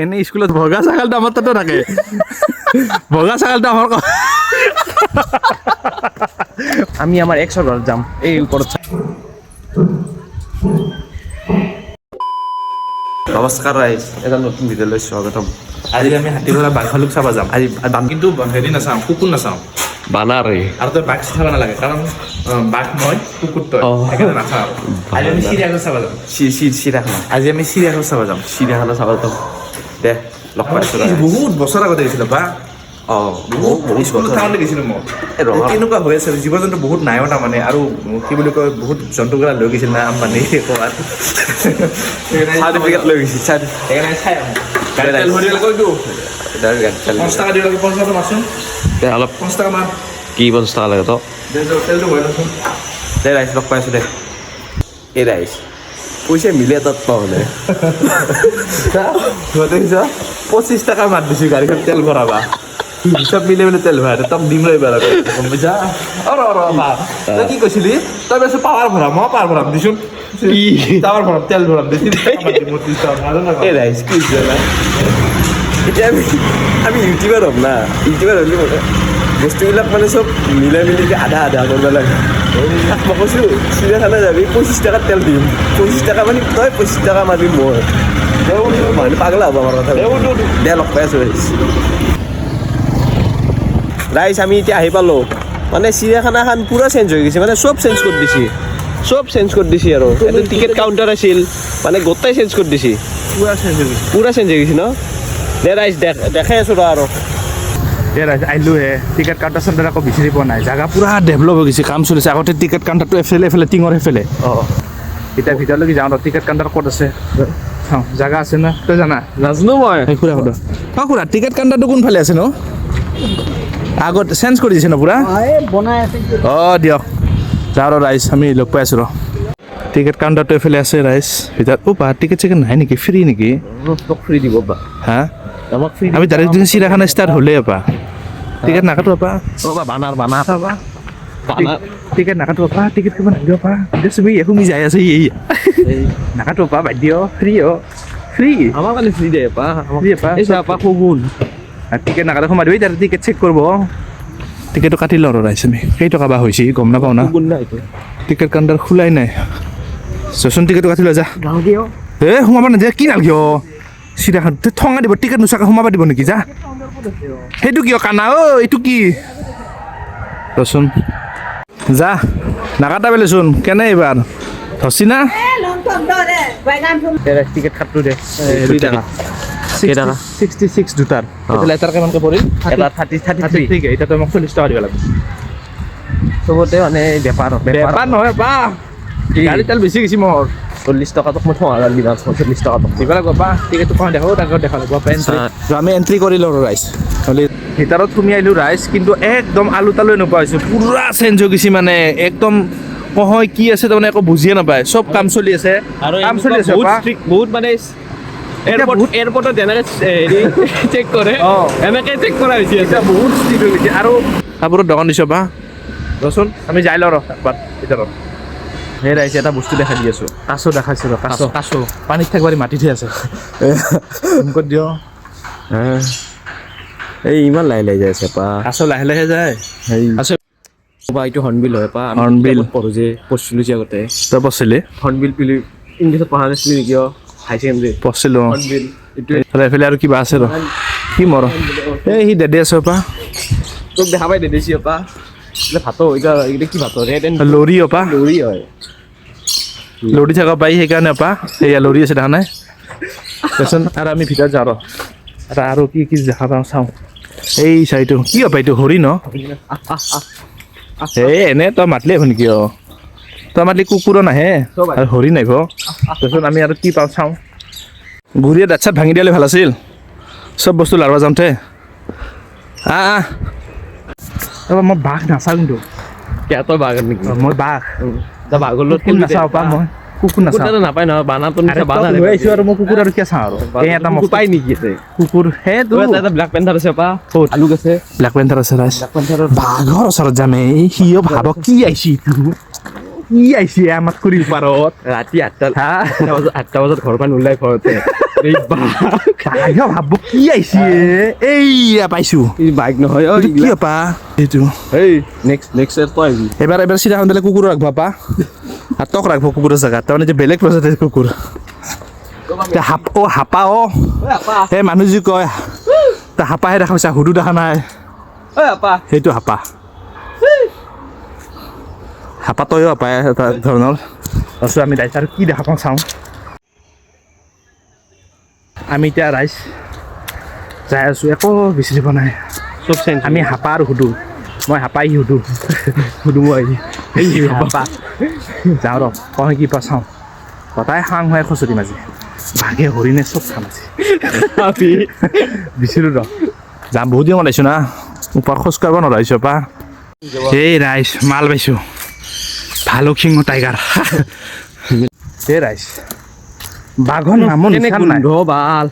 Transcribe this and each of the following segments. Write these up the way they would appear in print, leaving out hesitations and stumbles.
এনে স্কুলত ভগা ছাগালটা আমাৰ তাতে থাকে ভগা ছাগালটা আমাৰ আমি আমাৰ একশো ঘৰ যাম এই উপৰত নমস্কাৰ ৰাইজ এটা নতুন ভিডিঅ'লৈ স্বাগতম। আজি আমি হাতীঘোৰা বাঘ ভালুক চাব যাম আজি কিন্তু হেৰি নাচাওঁ কুকুৰ নাচাওঁ বানাৰে আৰু তই বাঘ চাব নালাগে কাৰণ বাঘ মই কুকুৰ তই সেইকাৰণে নাচাওঁ আজি আমি চিৰিয়াখানা চাব যাম চিৰিয়াখানা আজি আমি চিৰিয়াখানা চাব যাম চিৰিয়াখানা স্বাগতম দে লগ পাইছোঁ বহুত বছৰ আগতে গৈছিলোঁ বা বহুত স্কুলত থাকোঁতে গৈছিলোঁ মই ৰঙা কেনেকুৱা হৈ আছে জীৱ জন্তু বহুত নাইও তাৰমানে আৰু কি বুলি কয় বহুত জন্তুকেইটা লৈ গৈছিল না আম্বানী ক'ৰবাত চাৰ্টিফিকেট লৈ গৈছে সেইকাৰণে চাই আহোঁ গাড়ী তেল ভৰি লাগিব এইটো ৫ টকা দিব লাগিব ৫ টকা মাৰচোন দে অলপ ৫ টকা মাৰ কি 50 টকা লাগে তো তেলটো ভৰাই লচোন দে ৰাইজ লগ পাইছোঁ দে এই ৰাইজ পইচা মিলে তাত পাওঁনে সিহঁতে 25 টকা মাত দিছোঁ গাড়ীখন তেল ভৰাবা হিচাপ মিলে মানে তেল ভৰাই তক দিম ৰ এইবাৰ গম পাইছা তই কি কৈছিলি তই বেছি পাৱাৰ ভৰাম মই পাৱাৰ ভৰাম দিচোন পাৱাৰ ভৰাম তেল ভৰাম দেচোন এই ৰাইজ কি জানা এতিয়া আমি ইউটিউবাৰ হ'ম না ইউটিউবাৰ হ'লে মানে বস্তুবিলাক মানে চব মিলাই মিলিকে আধা আধা কৰিব লাগে মই কৈছোঁ চিৰিয়াখানা যাবি 25 টকাত তেল দিম 25 টকা মানে তই 25 টকা মাৰিবি মই মানুহ পাগলা হ'ব আমাৰ কথা দে লগ পাই আছোঁ ৰাইজ আমি এতিয়া আহি পালোঁ মানে চিৰিয়াখানাখন পূৰা চেঞ্জ হৈ গৈছে মানে চব চেঞ্জ কৰি দিছে আৰু এইটো টিকেট কাউণ্টাৰ আছিল মানে গোটেই চেঞ্জ কৰি দিছে পূৰা চেঞ্জ হৈ গৈছে ন দে ৰাইজ দেখাই আছোঁ আৰু আহিলোঁ হে টিকেট কাউণ্টাৰ চেণ্টাৰ আকৌ বিচাৰি পোৱা নাই জাগা পূৰা ডেভেলপ হৈ গৈছে কাম চলিছে আগতে টিকেট কাউণ্টাৰটো এফালে টিঙৰ সেইফালে এতিয়া ভিতৰলৈকে যাওঁ টিকেট কাউণ্টাৰ ক'ত আছে চাওঁ জাগা আছে না তই জানা নাজানো মই খুৰা টিকেট কাউণ্টাৰটো কোনফালে আছে ন আগত চেঞ্জ কৰি দিছে ন পূৰা দিয়ক যাওঁ ৰাইজ আমি লগ পাই আছোঁ টিকেট কাউণ্টাৰটো এইফালে আছে ৰাইজ ভিতৰত টিকেট চিকেট নাই নেকি ফ্ৰী নেকি ফ্ৰী দিব বা হা আমাক ফ্ৰী আমি ডাইৰেক্ট চিৰিয়াখানা ষ্টাৰ্ট হ'লে টিকেট নাকাটো বানাৰ টিকেট নাকাটো টিকেট কিমান নাহিব চবেই এখুমি যাই আছে নাকাটো বাধ্য ফ্ৰী আমাৰ কাৰণে ফ্ৰী দে শগুন টিকেট নাকাটো সোমাই দিবি তাতে টিকেট চেক কৰিব টিকেটটো কাটি লওঁ ৰাইজ আমি কেইটকা বা হৈছে গম নাপাওঁ না টিকেট কাউণ্টাৰ খোলাই নাই চোন টিকেটটো কাটি লৈ যা সোমাব নিদিয়ে কি নালাগে চিৰিয়াখানা ঠঙা দিব টিকেট নোচোৱাকৈ সোমাব দিব নেকি যা সেইটো কিয় কানা এইটো কি ৰচোন যা নাকাটা পেলাইচোন কেনে এইবাৰ ধৰছি না টিকেট কাটটো দে 66 দুটাৰ এটাৰ কিমানকৈ পৰিল এটা 33 এতিয়া তই মোক 40 টকা দিব লাগিব চবতে মানে বেপাৰ নহয় গাড়ী তেল বেছি গৈছে মোৰ 40 টকা তোক মই ঠঙা দিম 40 টকা তোক দিব লাগিব টিকেটটো কওঁ দেখো তাক দেখা লাগিব আমি এণ্ট্ৰি কৰিলোঁ ৰাইজ ভিতৰত সোমাই আহিলোঁ ৰাইজ কিন্তু একদম আলু তালু নোপোৱা হৈছোঁ পূৰা চেঞ্জ হৈ গৈছে মানে একদম হয় কি আছে তাৰমানে একো বুজিয়ে নাপায় চব কাম চলি আছে বহুত মানে এয়াৰপৰ্টত যেনেকৈ হেৰি চেক কৰে এনেকৈ চেক কৰা হৈছে এতিয়া বহুত ষ্ট্ৰিক্ট হৈ গৈছে আৰু কাপোৰৰ দোকান দিছ ৰচোন আমি যাই লওঁ ভিতৰত সেই ৰাইছে এটা বস্তু দেখাই দি আছোঁ কাছ দেখাইছোঁ কাছ পানীত থাকিব মাটিতহে আছে ক'ত দিয় এই ইমান লাহে লাহে যাই আছে কাছ লাহে লাহে যায় এইটো হৰ্ণবিল হয় হৰ্ণবিল পঢ়োঁ যে পঢ়িছিলোঁ যে আগতে তই পঢ়িছিলি হৰ্ণবিল বুলি ইংলিছত পঢ়া নাছিলি নেকি হাই ছেকেণ্ডেৰী পঢ়িছিলোঁ হৰ্ণবিল এইফালে আৰু কিবা আছে কি মৰ সি দেদে আছে তোক দেখা পাই দেদেছি ভাতো এতিয়া কি ভাতৰ লৰি লৰি হয় লৰি থকা পাই সেইকাৰণে সেয়া লৰি আছে দেখা নাই দেচোন আৰু আমি ভিতৰত যাওঁ আৰু কি দেখা পাওঁ চাওঁ এই চাইটো কি এইটো হৰি ন এনে তই মাতলি এখন নেকি তই মাতলি কুকুৰো নাহে আৰু হৰি নাহিব দেচোন আমি আৰু কি পাওঁ চাওঁ ঘূৰিয়ে দাঁত চাত ভাঙি দিয়ালে ভাল আছিল চব বস্তু লাৰবা যাওঁতে মই বাঘ নাচাওঁ কিন্তু তই বাঘ নেকি মই বাঘ বাঘৰ কুকুৰ নাচাওঁ মই কুকুৰ নাচাওঁ নাপায় নহয় বানাটো লৈ আহিছোঁ আৰু মই কুকুৰ আৰু কিয় চাওঁ আৰু এটা মোক পাই নেকি কুকুৰ সেইটো এটা ব্লেক পেন্থাৰ আছে আলুক আছে ব্লেক পেন্থাৰ আছে ৰাইজ বাঘৰ ওচৰত যামে সিও ভাবক কি আহিছে কি আহিছে আমাক কৰি পাৰত ৰাতি 8টা হা 8টা বজাত ঘৰৰ পৰা নোলাই ঘৰতে এই ভাবব কি আহিছে এইয়া পাইছো বাইক নহয় এইটো কি আপা এইটো এই নেক্সট তই আহিবি এবাৰ চিধাখন দিলে কুকুৰ ৰাখবা পা আৰু তক ৰাখব কুকুৰৰ জেগাত তাৰমানে যে বেলেগ প্ৰজাতিৰ কুকুৰ হাপা এই মানুহ যি কয় হাপাহে দেখা পাইছা হুদু দেখা নাই সেইটো হাপা হাপা তয়ো হাপাই এটা ধৰণৰ তাৰপিছত আমি ৰাইজ আৰু কি দেখা পাওঁ চাওঁ আমি এতিয়া ৰাইজ যাই আছোঁ একো বিচাৰি পোৱা নাই চব চেঞ্জ আমি হাপা আৰু হুদু মই হাপাই হুদু হুদু মই হাপা যাওঁ ৰ কওঁ কি পা চাওঁ কটাই খাং হয় খচৰি মাজি বাঘে হৰিণে চব খাম আজি বিচাৰোঁ ৰ যাম বহুত দিন ওলাইছোঁ না ওপৰত খোজ কাঢ়িব নোৱাৰিছোঁ পা এই ৰাইজ মাল পাইছোঁ ভালুক সিংহ টাইগাৰ এই ৰাইজ বাঘৰ নামৰ নিচান নাই ভাল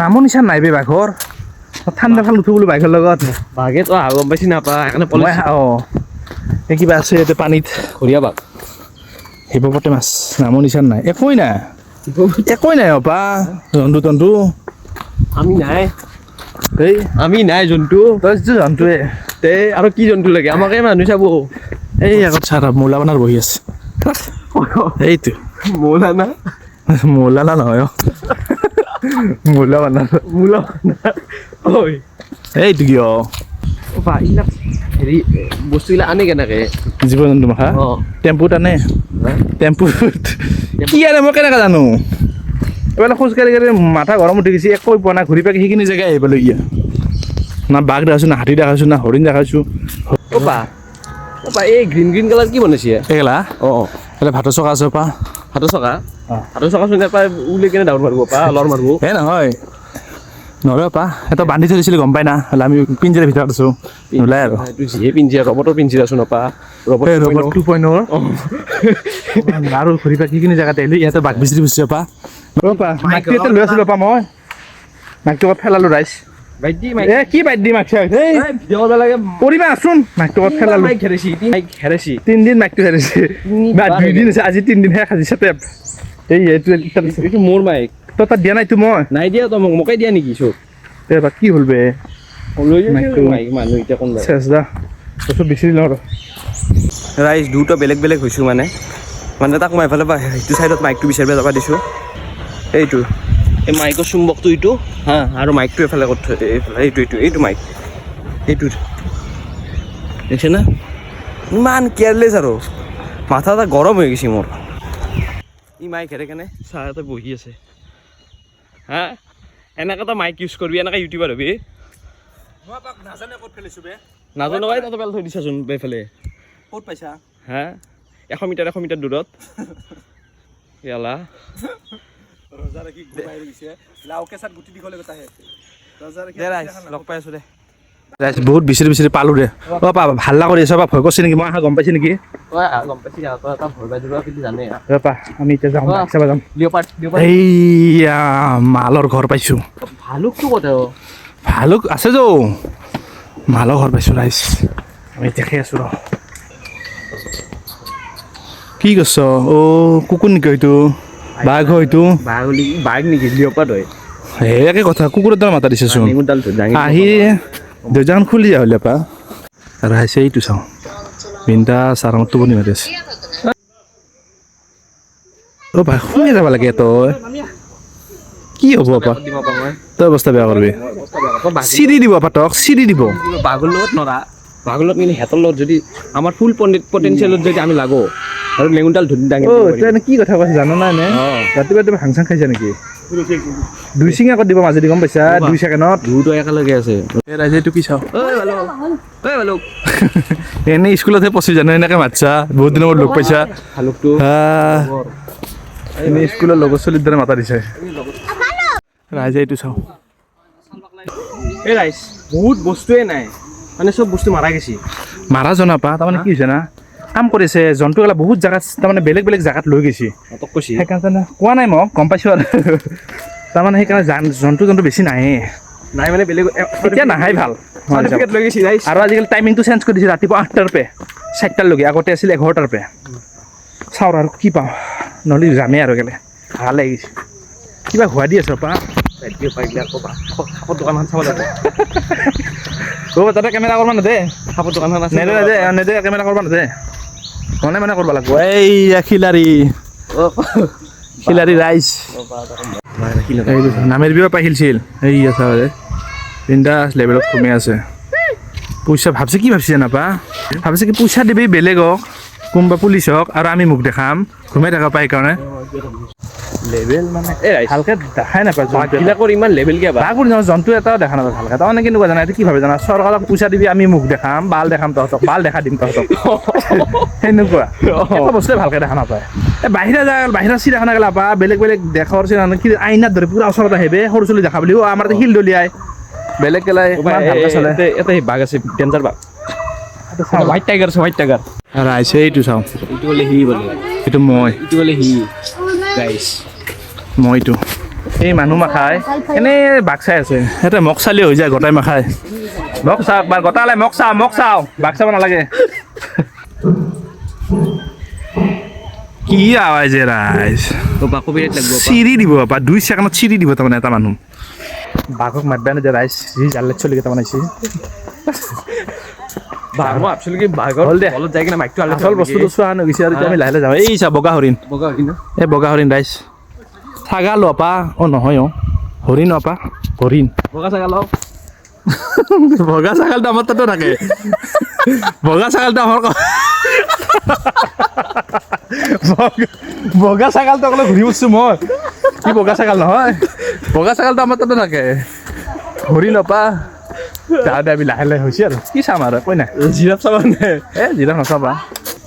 নামৰ নিচান নাই বে বাঘৰ ঠাণ্ডা ভাল উঠো বোলো বাঘৰ লগত বাঘে তো গম পাইছি নাপা সেইকাৰণে মই এই কিবা আছে ইয়াতে পানীত ঘৰিয়া বাঘ হিপপতে মাছ নামৰ নিচান নাই একোৱেই নাই অপা জন্তু তন্তু আমি নাই জন্তু তই জন্তুৱে তে আৰু কি জন্তু লাগে আমাকে মানুহ চাব এই আগত চাৰ মৌলাবানাৰ বহি আছে এইটো মৌলানা মৌলানা নহয় মৌলাবানাৰ এইটো কিয় এইবিলাক হেৰি বস্তুবিলাক আনে কেনেকে জীৱ জন্তু মাখা টেম্পুত আনে টেম্পুত কি আনে মই কেনেকৈ জানো এইবিলাক খোজকাঢ়ি কাঢ়ি মাথা গৰম উঠি গৈছে একোৱে পোৱা নাই ঘূৰি পাকি সেইখিনি জেগাই আহিবলগীয়া না বাঘ দেখাইছোঁ না হাতী দেখাইছোঁ না হৰিণ দেখাইছোঁ এই গ্ৰীণ কালাৰ কি বনাইছে এইগেলা এইফালে ভাতৰ চকা আছে পা হাতৰ চকা চোন পাই উলি কেনে ডাউন মাৰিব পা লৰ মাৰিব এই নহয় নৰে পা এটা বান্ধি থৈ দিছিলোঁ গম পাই না হ'লে আমি পিঞ্জিৰাৰ ভিতৰত আছোঁ নোলাই আৰু এইটো যিহে পিঞ্জিৰা ৰবটৰ পিঞ্জিৰা আছো নাপা ৰবট 2.0 আৰু ঘূৰি পাকি সেইখিনি জেগাতে আহিলোঁ ইয়াতে বাঘ বিচাৰি বুজিছোঁ পা ৰ'পা মাইকটো এটা লৈ আছিলোঁ পা মই মাইকটো ক'ত পেলালোঁ ৰাইজ কি বাইত দি মাইক পৰিবা আছোন মাইকটো ক'ত পেলালোঁ হেৰেছি 3 দিন মাইকটো হেৰাইছে বা 2 দিন আছে আজি 3 দিনহে খাজিছে টেপ এইটো মোৰ মাইক তই তাত দিয়া নাইতো মই নাই দিয়া তই মোকে দিয়া নেকি চব বা কি হ'ল বে মানুহ এতিয়া কোন চেছ দা বস্তু বিচাৰি লওঁ ৰাইজ দুটা বেলেগ হৈছোঁ মানে তাক মই এফালে সেইটো চাইডত মাইকটো বিচাৰিব যাব দিছোঁ এইটো এই মাইকৰ চুম্বকটো এইটো হা আৰু মাইকটো এফালে ক'ত এইফালে এইটো মাইক এইটো দেখিছে না ইমান কেয়াৰলেছ আৰু মাথা এটা গৰম হৈ গৈছে মোৰ ই মাইক হেৰে কেনে চাহ এটা বহি আছে হা এনেকৈ তই মাইক ইউজ কৰিবি এনেকৈ ইউটিউবাৰ হ'বি নাজানো ভাই তাতে পেলাই থৈ দিছাচোন এইফালে ক'ত পাইছা হা 100 মিটাৰ দূৰত ইয়ালা লগ পাই আছো দে বহুত বিচাৰি পালোঁ দে পা হাল্লা কৰি আছ বা ভয় কৰিছে নেকি মই গম পাইছে নেকি পা আমি এতিয়া যাওঁ চাব যাম এইয়া মালৰ ঘৰ পাইছোঁ ভালুকটো ক'ত ভালুক আছে যৌ মালৰ ঘৰ পাইছোঁ ৰাইজ আমি দেখি আছোঁ ৰ কি কৈছ কুকুৰ নেকি হয়তো বাঘ হয়তো বাঘ নেকি লিঅ'পাৰ্ড হয় একে কথা কুকুৰৰ দ্বাৰা মাতা দিছেচোন আহি দৰ্জাখন খুলি যা হ'লে পা আৰু আহিছে এইটো চাওঁ বিন্দাছ আৰামত টোপনি মাৰি আছে ভাই শুনি যাব লাগে তই কি হ'ব আপা তই অৱস্থা বেয়া কৰিবি চিৰি দিব আপা তক চিৰি দিব বাঘৰ লগত কিন্তু সিহঁতৰ লগত যদি আমাৰ ফুল পটেঞ্চিয়েলত যদি আমি লাগো আৰু লেঙুনডাল ধুতি দাঙি তই কি কথা কৈছে জানো নাই নে ৰাতিপুৱা হাং চাং খাইছা নেকি 2 চিঙা ক'ত দিব মাজেদি গম পাইছা 2 ছেকেণ্ডত দুটো একেলগে আছে এই ৰাইজে এইটো কি চাওঁ ভালুক এনেই স্কুলতহে পঁচি জানো এনেকৈ মাতছা বহুত দিনৰ মূৰত লগ পাইছা ভালুকটো এনেই স্কুলৰ লগৰ ছোৱালীৰ দৰে মাতা দিছে ৰাইজে এইটো চাওঁ এই ৰাইজ বহুত বস্তুৱে নাই মানে চব বস্তু মাৰা গৈছে মাৰা জনা পা তাৰমানে কি হৈছে না কাম কৰিছে জন্তুগিলা বহুত জেগাত তাৰমানে বেলেগ জেগাত লৈ গৈছে সেইকাৰণে কোৱা নাই মই গম পাইছোঁ আৰু তাৰমানে সেইকাৰণে জন্তু বেছি নাহে নাই মানে বেলেগ এতিয়া নাহাই ভাল লৈ গৈছে ৰাইজ আৰু আজিকালি টাইমিংটো চেঞ্জ কৰি দিছে ৰাতিপুৱা 8টাৰ পৰা 4টালৈকে আগতে আছিল 11টাৰ পৰা চাওঁ আৰু কি পাওঁ নহ'লে যামেই আৰু কেলে ভাল লাগিছে কিবা ঘূৰাই দি আছ পা কাপোৰ দোকানখন চাব লাগে তাতে কেমেৰা কৰিব নেদে কাপোৰ দোকানখন আছে নেদে নেদে নেদে কেমেৰা কৰিব নেদে মনে মনে কৰিব লাগিব এই খিলাৰী খিলাৰী ৰাইজ নামেৰ বিয়া পাই শিলছিল এই আছে বিন্দাছ লেভেলত কমি আছে পইচা ভাবছে কি ভাবছে নাপা ভাবছে কি পইচা দিবি বেলেগক কোনোবা পুলিচ হওক আৰু আমি মুখ দেখাম ঘুমাই থকা পাই কাৰণে লেভেল মানে ভালকে দেখাই নাপায় বাঘবিলাকৰ ইমান লেভেল কিয় বাঘ বুলি নহয় জন্তু এটাও দেখা নাপায় ভালকে তাৰমানে কেনেকুৱা জানা এইটো কি ভাবে জানা চৰকাৰক পইচা দিবি আমি মুখ দেখাম বাল দেখাম তহঁতক বাল দেখা দিম তহঁতক সেনেকুৱা এটা বস্তুৱে ভালকে দেখা নাপায় এই বাহিৰা চিৰিয়াখানা গেলা পা বেলেগ বেলেগ দেশৰ চিৰিয়াখানা কি আইনাৰ দৰে পুৰা ওচৰত আহিবে সৰু চলি দেখা বুলি আমাৰ শিল দলিয়াই বেলেগ গেলাই ভালকে চলে এটা বাঘ আছে ডেঞ্জাৰ বাঘ হোৱাইট টাইগাৰ আছে হোৱাইট টাইগাৰ ৰাইছে এইটো চাওঁ এইটো বোলে সি বোলে এইটো মই এইটো বোলে সি গাইছ মইতো এই মানুহ মাখাই এনেই বাঘ চাই আছে সিহঁতে মক চালি হৈ যায় গোটাই মাখাই মক চাওক বা গোটালে মক চাওঁ বাঘ চাব নালাগে কি আৱাজ ৰাইজ কপিৰাইট লাগিব চিৰি দিব বা 2 ছেকেণ্ডত চিৰি দিব তাৰমানে এটা মানুহ বাঘক মাতবা নেদে ৰাইজ যি জালে চলি কেইটামান আহিছে বাঘ মই ভাবছিলো কি বাঘৰ হ'ল দে। তলত যাই কিনে মাইকটো আচল বস্তুটো চোৱা হৈ গৈছে আৰু এতিয়া আমি লাহে লাহে যাওঁ এই চা বগা হৰিণ বগা হয় না এই বগা হৰিণ ৰাইজ ছাগা লপা নহয় হৰিণ অপা হৰিণ বগা ছাগা লওক বগা ছাগলটো আমাৰ তাতো থাকে বগা ছাগলটো আমাৰ বগা ছাগলটো অকলে ঘূৰি ফুৰিছোঁ মই কি বগা ছাগল নহয় বগা ছাগলটো আমাৰ তাতো থাকে হৰিণ অপা তাতে আমি লাহে লাহে হৈছে আৰু কি চাম আৰু কৈ নাই জিৰাফ চাবা নে জিৰাফ নাচাবা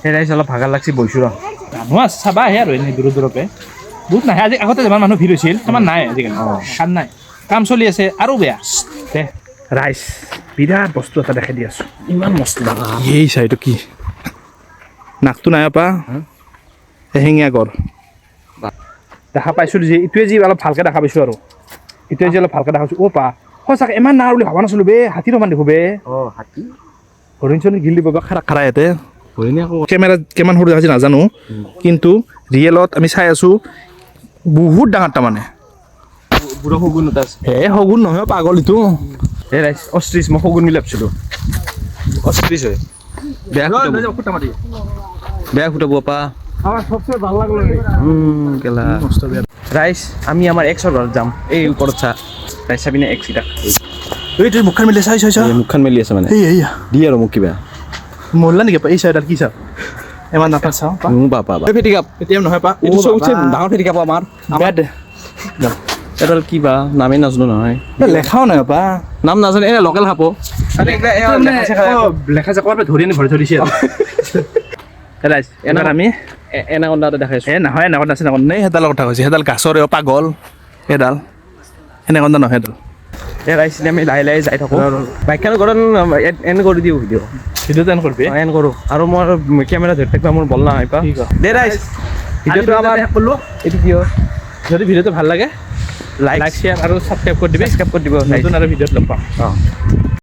সেই ৰাইজ অলপ ভাগৰ লাগছি বহিছোঁ ৰ মানুহ আছে চাবা আহে আৰু এনেই দূৰৰ দূৰতে বহুত নাহে আজি আগতে যিমান মানুহ ভিৰ হৈছিল সিমান নাই আজিকালি কাম নাই কাম চলি আছে আৰু বেয়া দে ৰাইজ বিৰাট বস্তু এটা দেখাই দি আছোঁ ইমান মস্ত বাঘ এই চাইটো কি নাকটো নাই পা এশিঙীয়া গড় দেখা পাইছোঁ যে ইটোৱে যি অলপ ভালকৈ দেখা পাইছোঁ আৰু ইটোৱে যি অলপ ভালকৈ দেখা পাইছোঁ পা সঁচাকৈ ইমান নাই বুলি ভাবা নাছিলোঁ বে হাতীৰ সমান দেখোঁ বে হাতী হৰিণ চৰিণ গিল দিব খাৰা ইয়াতে হৰিণে আকৌ কেমেৰাত কিমান সৰু দেখাইছে নাজানো কিন্তু ৰিয়েলত আমি চাই আছোঁ বহুত ডাঙৰ তাৰমানে বুঢ়া শগুন এটা আছে হে শগুন নহয় পাগল ইটো এই ৰাইজ অষ্ট্ৰিচ মই শগুন বুলি ভাবছিলোঁ অষ্ট্ৰিচ হয় বেয়া ফুটাব বেয়া ফুটাব পা কেলা ৰাইজ আমি আমাৰ এক্সৰ ঘৰত যাম এই ওপৰত চা ৰাইজ চাবি নে এক্স ইটাক এই তোৰ মুখখন মিলি চাই মুখখন মেলি আছে মানে এইয়া দি আৰু মোক কিবা মৰলা নেকি এই চাইডাল কি চাওঁ ইমান নাপাত চাওঁ পা ফেটিকাপ এতিয়া নহয় পা এইটো চবতছে ডাঙৰ ফেটিকাপ আমাৰ দে এডাল কি বা নামেই নাজানো নহয় লেখাও নাই পা নাম নাজানো এনে লোকেল সাপো লেখা চেকাৰ ধৰি আনি ভৰি ধৰিছে এনাৰ আমি এনাকন্দা এটা দেখাইছোঁ নহয় এনেকুৱা নাছিল নাই সেইডালৰ কথা কৈছে সেইডাল গাছৰে পাগল সেইডাল এনেকুৱা নহয় সেইডাল ৰাইজ আমি লাহে লাহে যাই থাকোঁ বাইকখন ঘৰত এন কৰি দিওঁ ভিডিঅ' ভিডিঅ'টো এন কৰিবি এন কৰোঁ আৰু মোৰ কেমেৰা ধৰি থাকিবা মোৰ বল নহয় পা দে ৰাইজ ভিডিঅ'টো আমাৰ এইটো কিয় যদি ভিডিঅ'টো ভাল লাগে লাইক শ্বেয়াৰ আৰু ছাবস্ক্ৰাইব কৰি দিবি কৰি দিব নতুন আৰু ভিডিঅ'ত লগ পাম অঁ